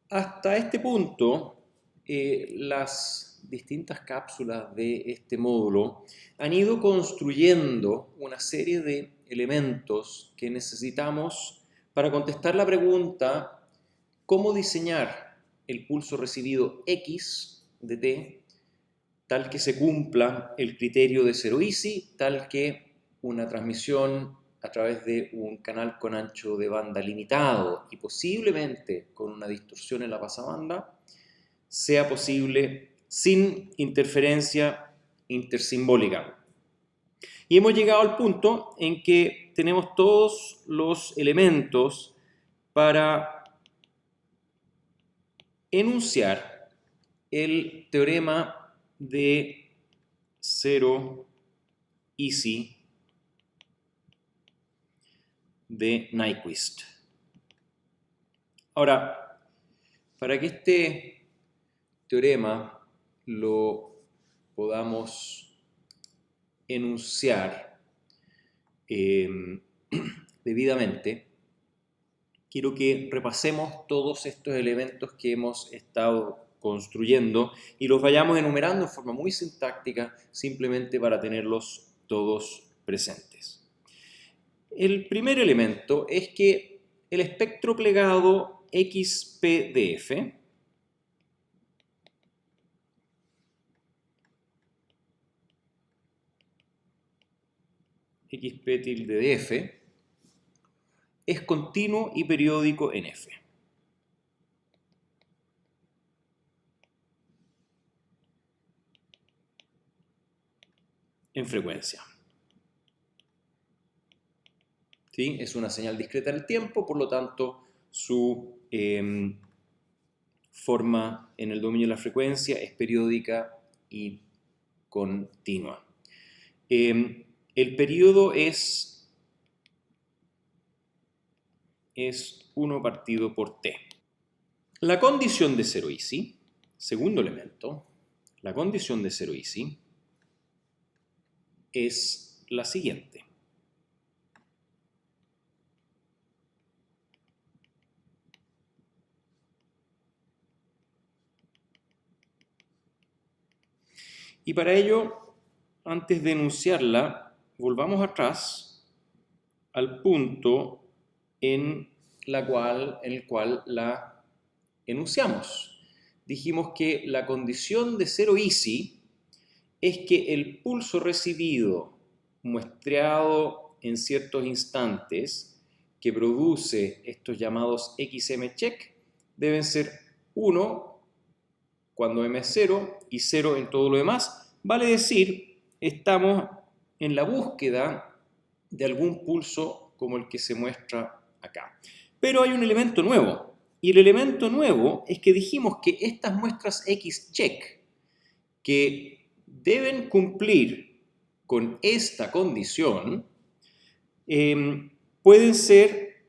Hasta este punto, las distintas cápsulas de este módulo han ido construyendo una serie de elementos que necesitamos para contestar la pregunta: ¿cómo diseñar el pulso recibido X de t tal que se cumpla el criterio de zero easy, tal que una transmisión a través de un canal con ancho de banda limitado y posiblemente con una distorsión en la pasabanda sea posible sin interferencia intersimbólica? Y hemos llegado al punto en que tenemos todos los elementos para enunciar el teorema de zero easy de Nyquist. Ahora, para que este teorema lo podamos enunciar debidamente, quiero que repasemos todos estos elementos que hemos estado construyendo y los vayamos enumerando en forma muy sintáctica, simplemente para tenerlos todos presentes. El primer elemento es que el espectro plegado XPDF XP tilde de F es continuo y periódico en F. En frecuencia. ¿Sí? Es una señal discreta en el tiempo, por lo tanto, su forma en el dominio de la frecuencia es periódica y continua. El periodo es 1 partido por t. La condición de zero easy, segundo elemento, la condición de zero easy es la siguiente. Y para ello, antes de enunciarla, volvamos atrás al punto en el cual la enunciamos. Dijimos que la condición de zero easy es que el pulso recibido muestreado en ciertos instantes que produce estos llamados XM check deben ser 1 cuando m es 0 y 0 en todo lo demás. Vale decir, estamos en la búsqueda de algún pulso como el que se muestra acá. Pero hay un elemento nuevo, y el elemento nuevo es que dijimos que estas muestras X check, que deben cumplir con esta condición, pueden ser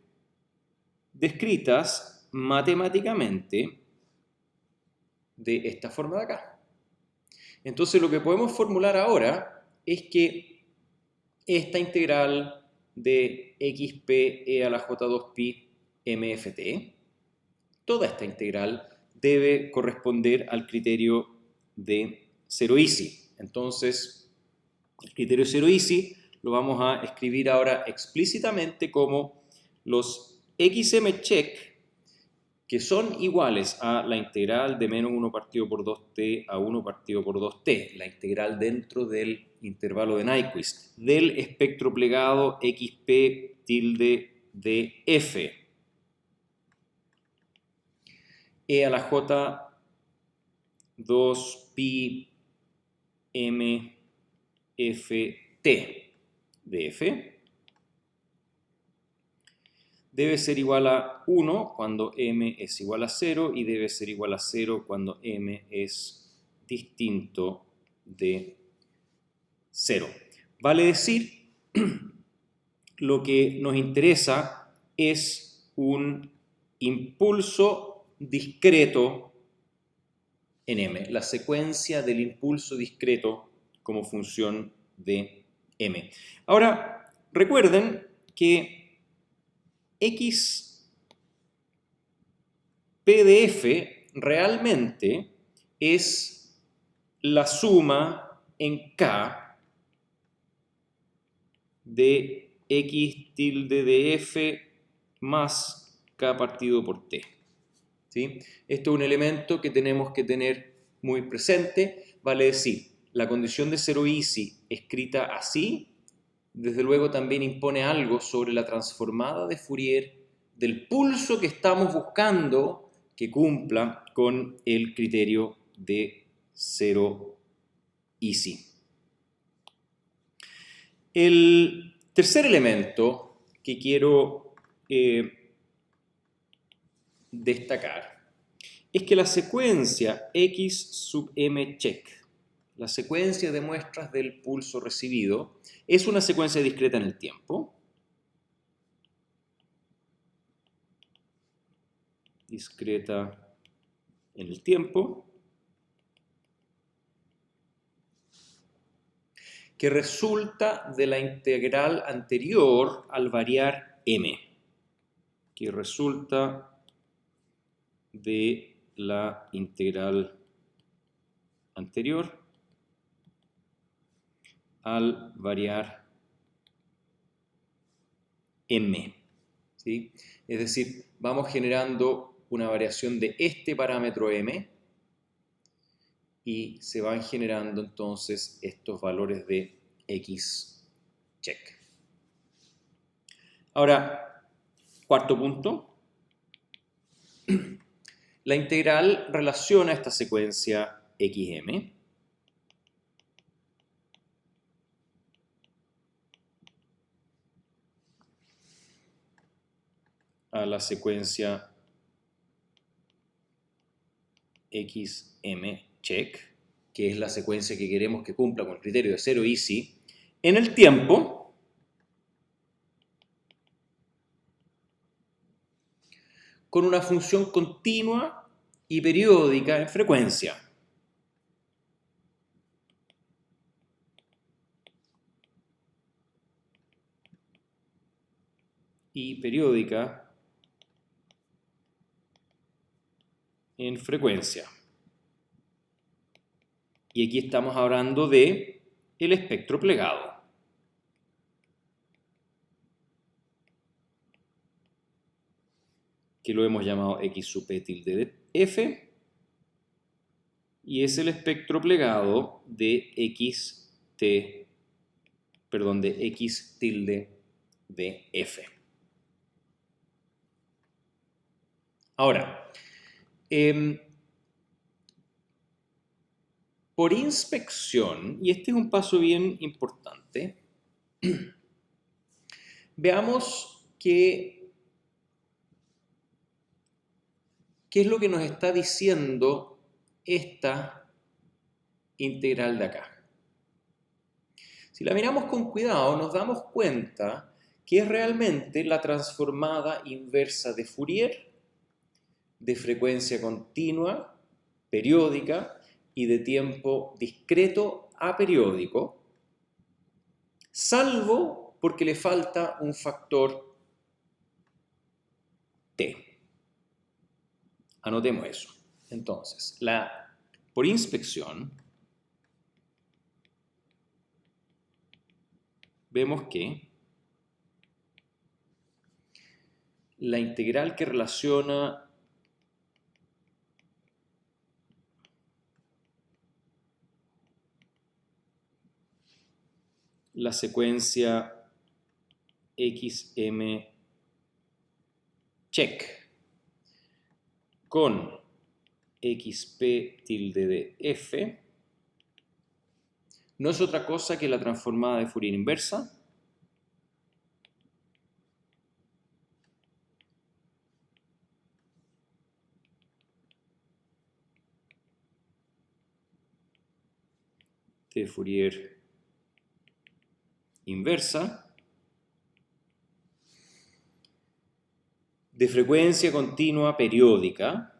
descritas matemáticamente de esta forma de acá. Entonces lo que podemos formular ahora es que esta integral de xp e a la j2pi mft, toda esta integral debe corresponder al criterio de zero easy. Entonces, el criterio zero easy lo vamos a escribir ahora explícitamente como los xm check, que son iguales a la integral de menos 1 partido por 2t a 1 partido por 2t, la integral dentro del intervalo de Nyquist, del espectro plegado xp tilde de f e a la j 2 pi m f t de f debe ser igual a 1 cuando m es igual a 0 y debe ser igual a 0 cuando m es distinto de 0. Vale decir, lo que nos interesa es un impulso discreto en m, la secuencia del impulso discreto como función de m. Ahora, recuerden que x P de F realmente es la suma en K de X tilde de F más K partido por T. ¿Sí? Esto es un elemento que tenemos que tener muy presente, vale decir, la condición de 0 easy escrita así, desde luego también impone algo sobre la transformada de Fourier del pulso que estamos buscando que cumpla con el criterio de 0 easy. El tercer elemento que quiero destacar es que la secuencia X sub M check, la secuencia de muestras del pulso recibido, es una secuencia discreta en el tiempo. Discreta en el tiempo. Que resulta de la integral anterior al variar M. Que resulta de la integral anterior al variar M. ¿Sí? Es decir, vamos generando una variación de este parámetro M y se van generando entonces estos valores de X check. Ahora, cuarto punto. La integral relaciona esta secuencia XM a la secuencia XM check, que es la secuencia que queremos que cumpla con el criterio de 0 easy, en el tiempo con una función continua y periódica en frecuencia. Y periódica en frecuencia. Y aquí estamos hablando de el espectro plegado. Que lo hemos llamado X sub P tilde de F. Y es el espectro plegado de X tilde de F. Ahora, por inspección, y este es un paso bien importante, veamos qué es lo que nos está diciendo esta integral de acá. Si la miramos con cuidado, nos damos cuenta que es realmente la transformada inversa de Fourier de frecuencia continua, periódica y de tiempo discreto a periódico, salvo porque le falta un factor t. Anotemos eso. Entonces, por inspección, vemos que la integral que relaciona la secuencia XM check con XP tilde de F no es otra cosa que la transformada de Fourier inversa de Fourier inversa de frecuencia continua periódica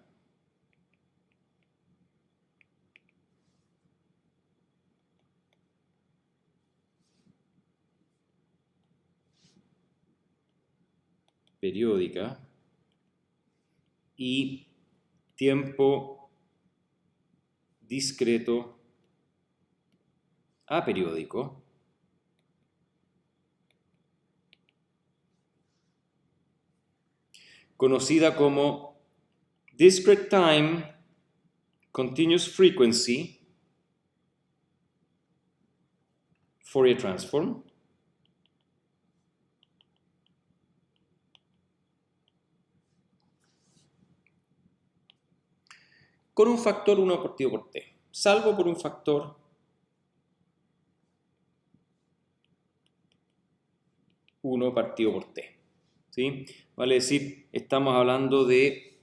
y tiempo discreto aperiódico conocida como Discrete Time Continuous Frequency Fourier Transform, con un factor 1 partido por t, salvo por un factor 1 partido por t. ¿Sí? Vale decir, estamos hablando de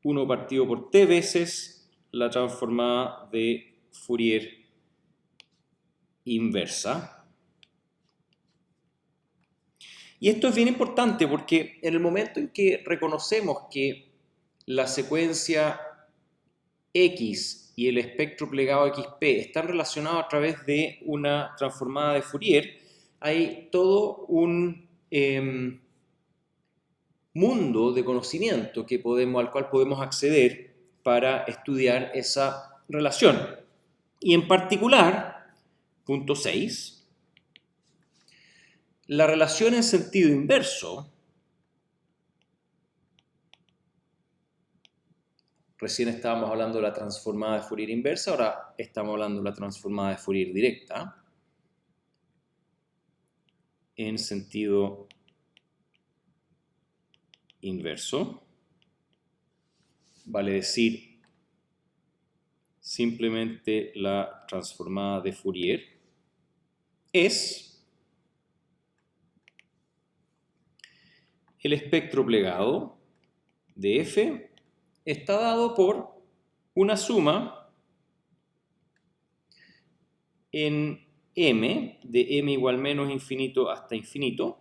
1 partido por t veces la transformada de Fourier inversa. Y esto es bien importante porque en el momento en que reconocemos que la secuencia X y el espectro plegado XP están relacionados a través de una transformada de Fourier, hay todo un mundo de conocimiento al cual podemos acceder para estudiar esa relación. Y en particular, punto 6, la relación en sentido inverso. Recién estábamos hablando de la transformada de Fourier inversa, ahora estamos hablando de la transformada de Fourier directa. En sentido inverso, vale decir simplemente la transformada de Fourier, es el espectro plegado de f está dado por una suma en m, de m igual menos infinito hasta infinito,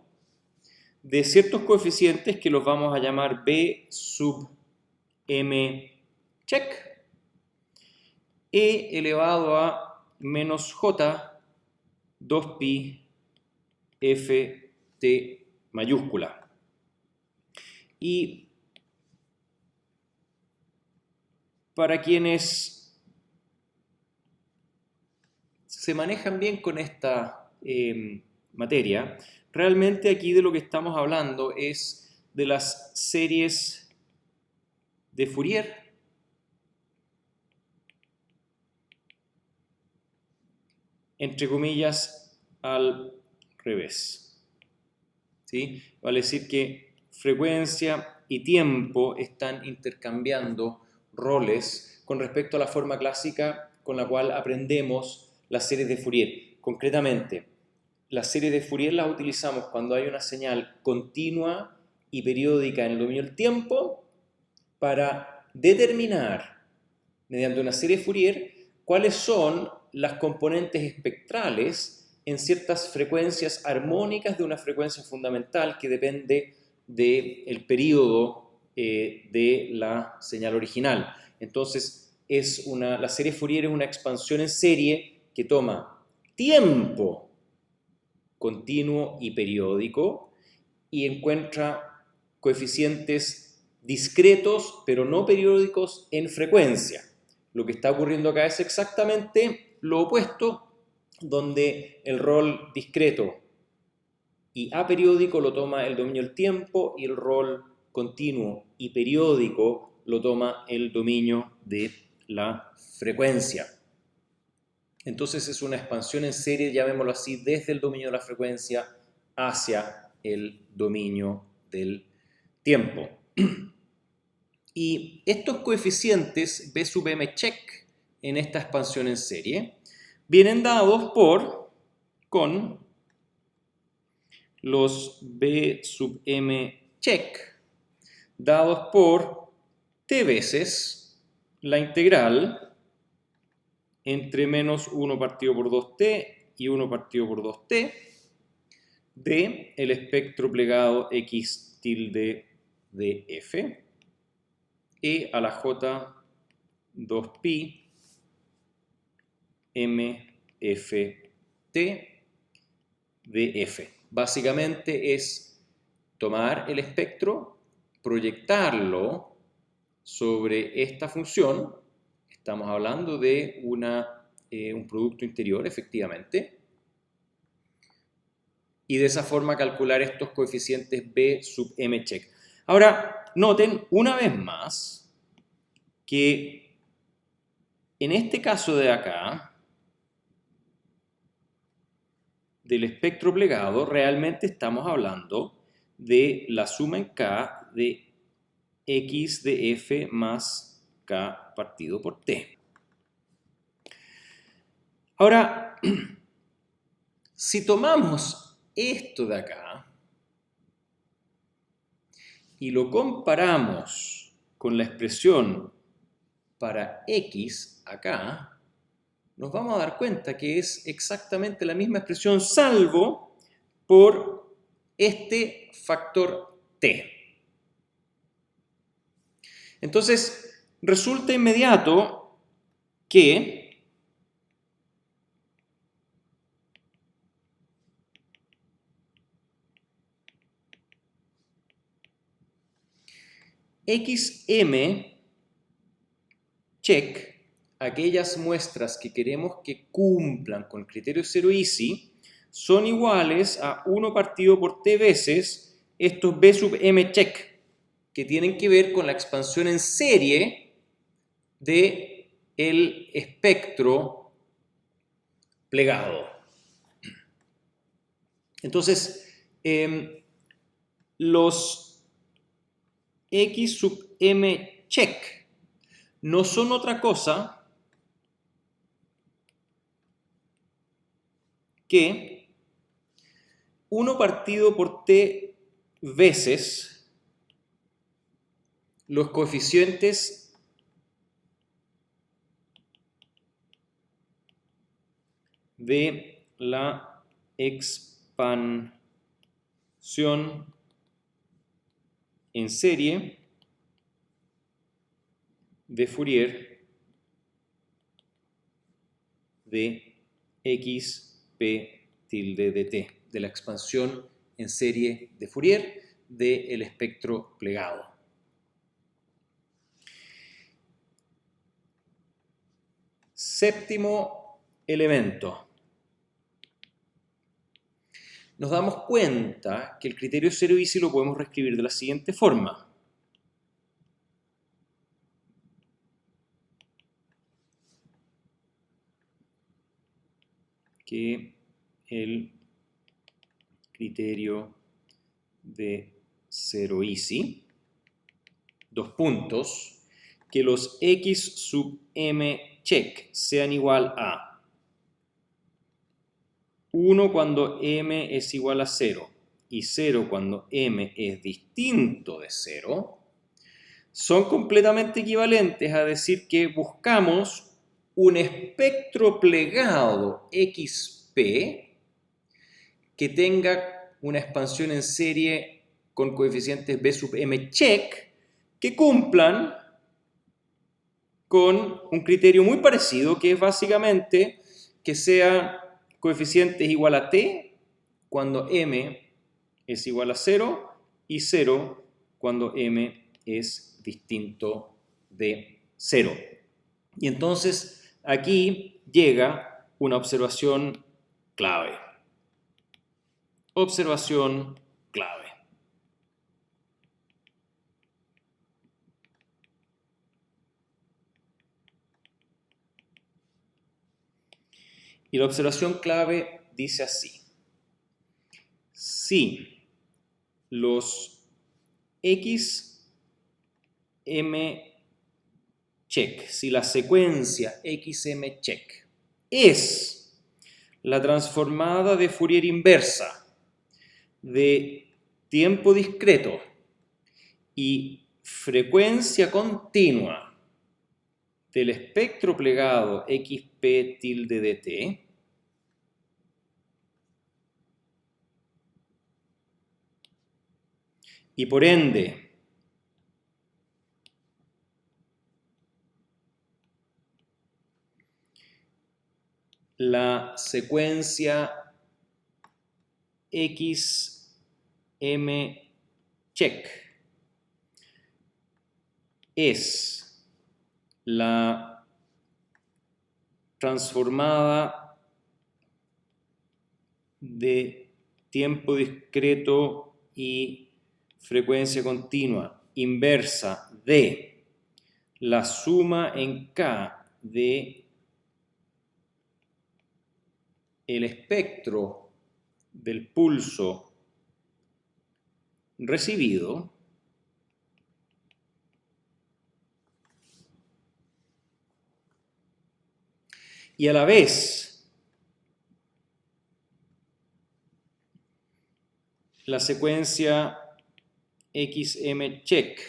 de ciertos coeficientes que los vamos a llamar b sub m check, e elevado a menos j 2pi f t mayúscula. Y para quienes se manejan bien con esta materia, realmente aquí de lo que estamos hablando es de las series de Fourier entre comillas al revés. ¿Sí? Vale decir que frecuencia y tiempo están intercambiando roles con respecto a la forma clásica con la cual aprendemos las series de Fourier. Concretamente, las series de Fourier las utilizamos cuando hay una señal continua y periódica en el dominio del tiempo para determinar, mediante una serie de Fourier, cuáles son las componentes espectrales en ciertas frecuencias armónicas de una frecuencia fundamental que depende del periodo de la señal original. Entonces, la serie Fourier es una expansión en serie que toma tiempo continuo y periódico y encuentra coeficientes discretos pero no periódicos en frecuencia. Lo que está ocurriendo acá es exactamente lo opuesto, donde el rol discreto y aperiódico lo toma el dominio del tiempo y el rol continuo y periódico lo toma el dominio de la frecuencia. Entonces es una expansión en serie, llamémoslo así, desde el dominio de la frecuencia hacia el dominio del tiempo. Y estos coeficientes B sub m check en esta expansión en serie vienen dados con los B sub m check dados por t veces la integral entre menos 1 partido por 2t y 1 partido por 2t de el espectro plegado x tilde de f e a la j 2pi mft de f. Básicamente es tomar el espectro proyectarlo sobre esta función, estamos hablando de un producto interior, efectivamente, y de esa forma calcular estos coeficientes B sub m check. Ahora, noten una vez más que en este caso de acá, del espectro plegado, realmente estamos hablando de la suma en K de X de F más K partido por T. Ahora, si tomamos esto de acá y lo comparamos con la expresión para X acá, nos vamos a dar cuenta que es exactamente la misma expresión, salvo por este factor T. Entonces, resulta inmediato que XM check, aquellas muestras que queremos que cumplan con el criterio 0 easy, son iguales a 1 partido por T veces estos B sub M check, que tienen que ver con la expansión en serie del espectro plegado. Entonces, los X sub M check no son otra cosa que 1 partido por T veces los coeficientes de la expansión en serie de Fourier de XP tilde de T, de la expansión en serie de Fourier del espectro plegado. Séptimo elemento. Nos damos cuenta que el criterio 0 easy lo podemos reescribir de la siguiente forma. Que el criterio de 0 easy, dos puntos, que los X sub M check sean igual a 1 cuando M es igual a 0 y 0 cuando M es distinto de 0, son completamente equivalentes a decir que buscamos un espectro plegado XP que tenga una expansión en serie con coeficientes B sub M check que cumplan con un criterio muy parecido, que es básicamente que sea coeficientes igual a T cuando M es igual a 0 y 0 cuando M es distinto de 0. Y entonces aquí llega una observación clave. Observación clave. Y la observación clave dice así. Si los XM check, si la secuencia XM check es la transformada de Fourier inversa de tiempo discreto y frecuencia continua del espectro plegado XP tilde de T, y por ende la secuencia XM check es la transformada de tiempo discreto y frecuencia continua inversa de la suma en K de el espectro del pulso recibido y a la vez la secuencia XM check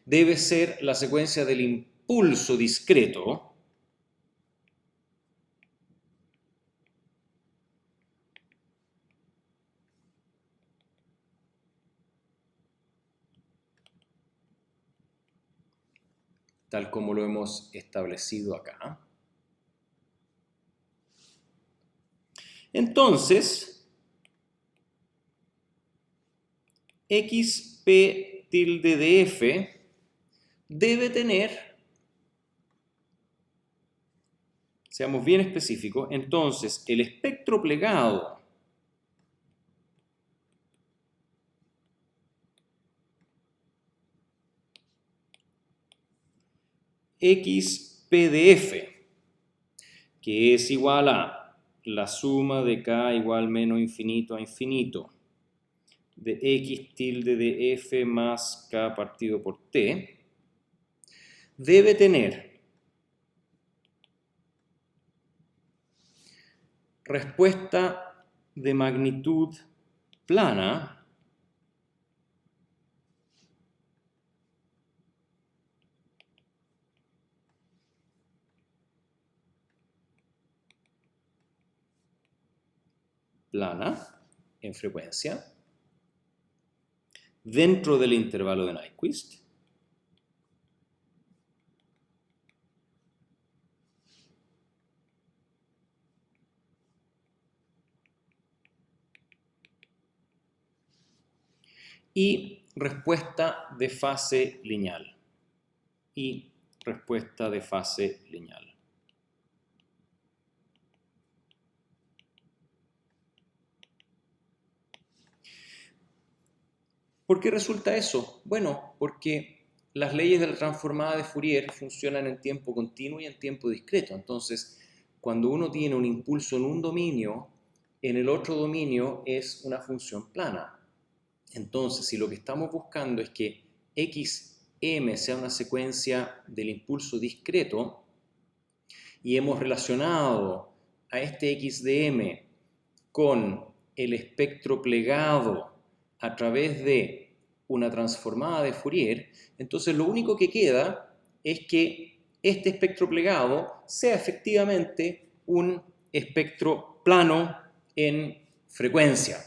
debe ser la secuencia del impulso discreto tal como lo hemos establecido acá. Entonces, XP tilde de F debe tener, seamos bien específicos, entonces el espectro plegado XP de F, que es igual a la suma de K igual menos infinito a infinito de X tilde de F más K partido por T, debe tener respuesta de magnitud plana en frecuencia dentro del intervalo de Nyquist y respuesta de fase lineal. ¿Por qué resulta eso? Bueno, porque las leyes de la transformada de Fourier funcionan en tiempo continuo y en tiempo discreto. Entonces, cuando uno tiene un impulso en un dominio, en el otro dominio es una función plana. Entonces, si lo que estamos buscando es que XM sea una secuencia del impulso discreto y hemos relacionado a este XDM con el espectro plegado a través de una transformada de Fourier, entonces lo único que queda es que este espectro plegado sea efectivamente un espectro plano en frecuencia.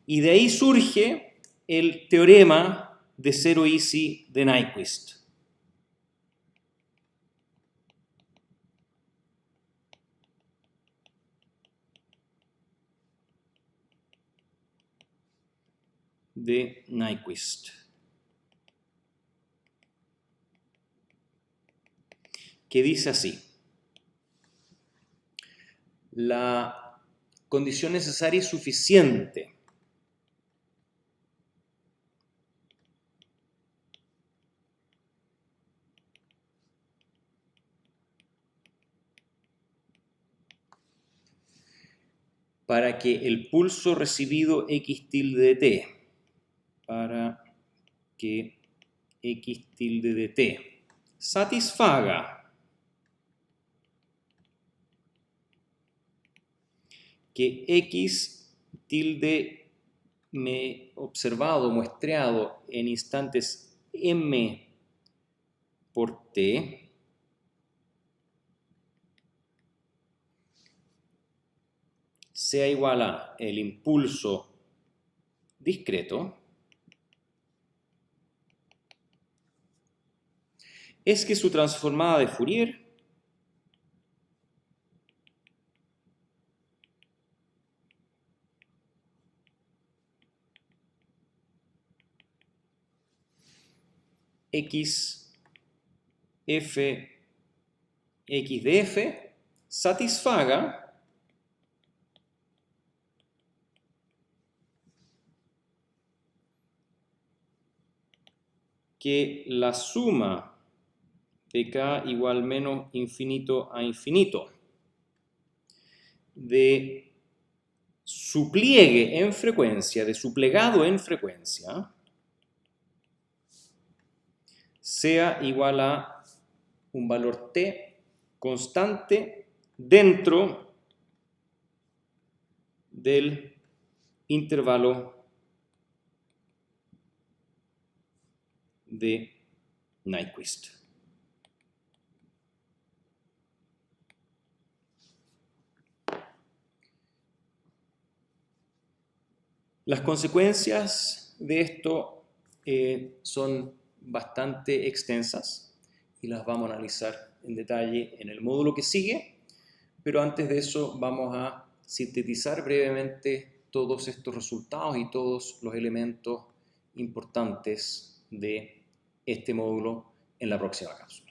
Y de ahí surge el teorema de zero easy de Nyquist. De Nyquist. Que dice así: la condición necesaria y suficiente para que el pulso recibido X tilde de t, para que X tilde de t satisfaga que X tilde observado, muestreado en instantes m por t sea igual a el impulso discreto, es que su transformada de Fourier x f x de f satisfaga que la suma de k igual menos infinito a infinito de su pliegue en frecuencia, de su plegado en frecuencia, sea igual a un valor t constante dentro del intervalo de Nyquist. Las consecuencias de esto son bastante extensas y las vamos a analizar en detalle en el módulo que sigue, pero antes de eso vamos a sintetizar brevemente todos estos resultados y todos los elementos importantes de este módulo en la próxima cápsula.